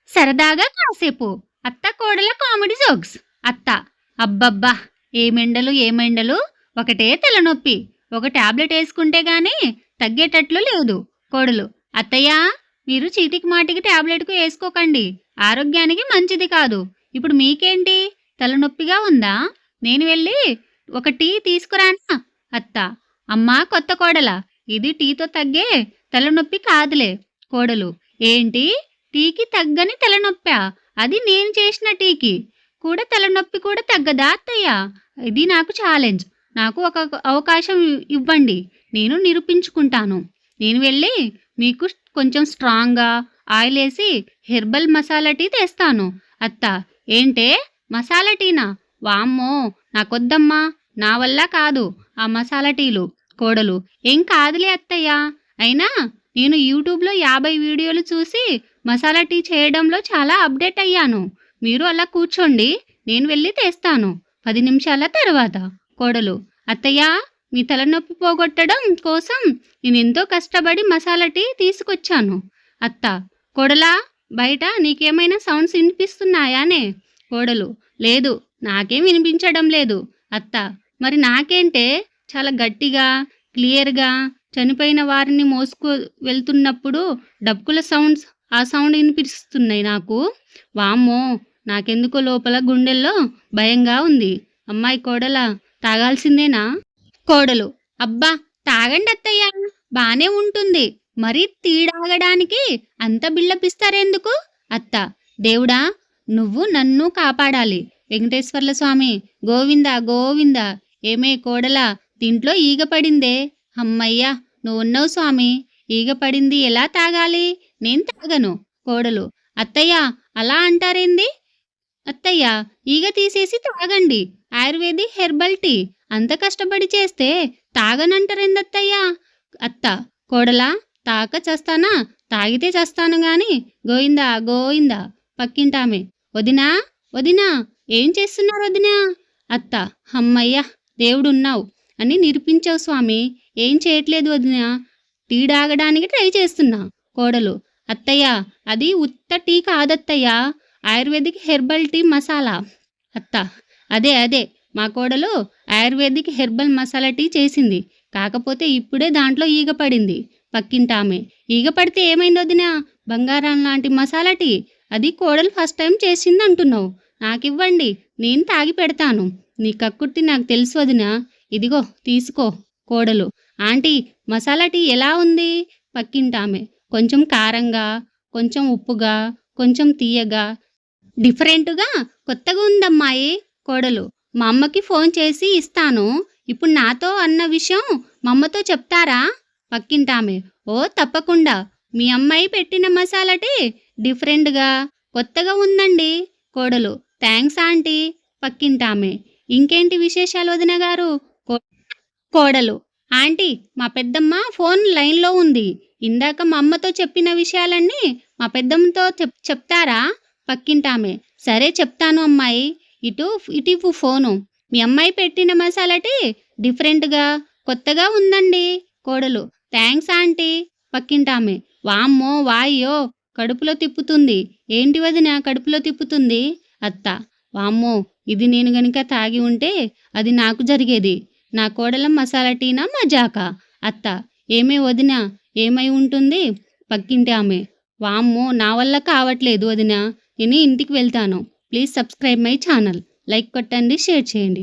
సరదాగా కాసేపు అత్త కోడల కామెడీ జోక్స్. అత్త: అబ్బబ్బా! ఏమెండలు ఏమెండలు, ఒకటే తలనొప్పి, ఒక టాబ్లెట్ వేసుకుంటే గాని తగ్గేటట్లు లేదు. కోడలు: అత్తయ్య, మీరు చీటికి మాటికి టాబ్లెట్కు వేసుకోకండి, ఆరోగ్యానికి మంచిది కాదు. ఇప్పుడు మీకేంటి, తలనొప్పిగా ఉందా? నేను వెళ్ళి ఒక టీ తీసుకురానా? అత్త: అమ్మా కొత్త కోడల, ఇది టీతో తగ్గే తలనొప్పి కాదులే. కోడలు: ఏంటి, టీకి తగ్గని తలనొప్పా? అది నేను చేసిన టీకి కూడా తలనొప్పి కూడా తగ్గదా అత్తయ్య? ఇది నాకు ఛాలెంజ్. నాకు ఒక అవకాశం ఇవ్వండి, నేను నిరూపించుకుంటాను. నేను వెళ్ళి మీకు కొంచెం స్ట్రాంగ్గా ఆయిల్ వేసి హెర్బల్ మసాలా టీ తెస్తాను. అత్త: ఏంటే, మసాలా టీనా? వామ్మో, నాకొద్దమ్మా, నా వల్ల కాదు ఆ మసాలా టీలు. కోడలు: ఏం కాదులే అత్తయ్య, అయినా నేను యూట్యూబ్లో 50 వీడియోలు చూసి మసాలా టీ చేయడంలో చాలా అప్డేట్ అయ్యాను. మీరు అలా కూర్చోండి, నేను వెళ్ళి తెస్తాను 10 నిమిషాల తర్వాత. కోడలు: అత్తయ్య, మీ తలనొప్పి పోగొట్టడం కోసం నేను ఎంతో కష్టపడి మసాలా టీ తీసుకొచ్చాను. అత్త: కోడలా, బయట నీకేమైనా సౌండ్స్ వినిపిస్తున్నాయానే? కోడలు: లేదు, నాకేం వినిపించడం లేదు. అత్త: మరి నాకేంటే, చాలా గట్టిగా క్లియర్గా చనిపోయిన వారిని మోసుకు వెళ్తున్నప్పుడు డబ్బుల సౌండ్స్, ఆ సౌండ్ వినిపిస్తున్నాయి నాకు. వామ్మో, నాకెందుకో లోపల గుండెల్లో భయంగా ఉంది. అమ్మాయి కోడల, తాగాల్సిందేనా? కోడలు: అబ్బా, తాగండి అత్తయ్య, బానే ఉంటుంది. మరి తీడాగడానికి అంత బిల్లపిస్తారెందుకు? అత్త: దేవుడా, నువ్వు నన్ను కాపాడాలి. వెంకటేశ్వర్ల స్వామి గోవింద గోవింద. ఏమే కోడల, దీంట్లో ఈగ పడిందే. అమ్మయ్యా, నువ్వున్నావు స్వామి. ఈగ పడింది, ఎలా తాగాలి? నేను తాగను. కోడలు: అత్తయ్య, అలా అంటారేంది? అత్తయ్య, ఈగ తీసేసి తాగండి, ఆయుర్వేదిక్ హెర్బల్ టీ. అంత కష్టపడి చేస్తే తాగనంటారేందత్తయ్య? అత్త: కోడలా, తాక చస్తానా? తాగితే చస్తాను గాని గోయిందా గోయిందా. పక్కింటామె: వదినా వదినా, ఏం చేస్తున్నారు వదినా? అత్త: అమ్మయ్య, దేవుడున్నావు అని నిరూపించావు స్వామి. ఏం చేయట్లేదు వదినా, టీ తాగడానికి ట్రై చేస్తున్నా. కోడలు: అత్తయ్య, అది ఉత్త టీ కాదత్తయ్య, ఆయుర్వేదిక్ హెర్బల్ టీ మసాలా. అత్త: అదే అదే, మా కోడలు ఆయుర్వేదిక్ హెర్బల్ మసాలా టీ చేసింది. కాకపోతే ఇప్పుడే దాంట్లో ఈగ పడింది. పక్కింటామె: ఈగ పడితే ఏమైంది వదినా? బంగారం లాంటి మసాలా టీ, అది కోడలు ఫస్ట్ టైం చేసింది అంటున్నావు. నాకివ్వండి, నేను తాగి పెడతాను. నీ కక్కుర్తి నాకు తెలుసు వదినా, ఇదిగో తీసుకో. కోడలు: ఆంటీ, మసాలా టీ ఎలా ఉంది? పక్కింటామె: కొంచెం కారంగా, కొంచెం ఉప్పుగా, కొంచెం తీయగా, డిఫరెంట్గా, కొత్తగా ఉందమ్మాయి. కోడలు: మా అమ్మకి ఫోన్ చేసి ఇస్తాను. ఇప్పుడు నాతో అన్న విషయం మా అమ్మతో చెప్తారా? పక్కింటామె: ఓ తప్పకుండా. మీ అమ్మాయి పెట్టిన మసాలా టీ డిఫరెంట్గా, కొత్తగా ఉందండి. కోడలు: థ్యాంక్స్ ఆంటీ. పక్కింటామె: ఇంకేంటి విశేషాలు వదిన గారు? కోడలు: ఆంటీ, మా పెద్దమ్మ ఫోన్ లైన్లో ఉంది. ఇందాక మా అమ్మతో చెప్పిన విషయాలన్నీ మా పెద్దమ్మతో చెప్తారా? పక్కింటామె: సరే చెప్తాను అమ్మాయి. ఇటు ఫోను. మీ అమ్మాయి పెట్టిన మసాలా టీ డిఫరెంట్గా, కొత్తగా ఉందండి. కోడలు: థ్యాంక్స్ ఆంటీ. పక్కింటామె: వామ్మో వాయ్యో, కడుపులో తిప్పుతుంది. ఏంటి వదిన కడుపులో తిప్పుతుంది? అత్త: వామ్మో, ఇది నేను గనుక తాగి ఉంటే అది నాకు జరిగేది. నా కోడల మసాలా టీనా మజాకా? అత్త: ఏమే వదిన, ఏమై ఉంటుంది? పక్కింటి ఆమె: వామ్మో, నా వల్ల కావట్లేదు వదిన, నేను ఇంటికి వెళ్తాను. Please subscribe my channel. Like కొట్టండి, షేర్ చేయండి.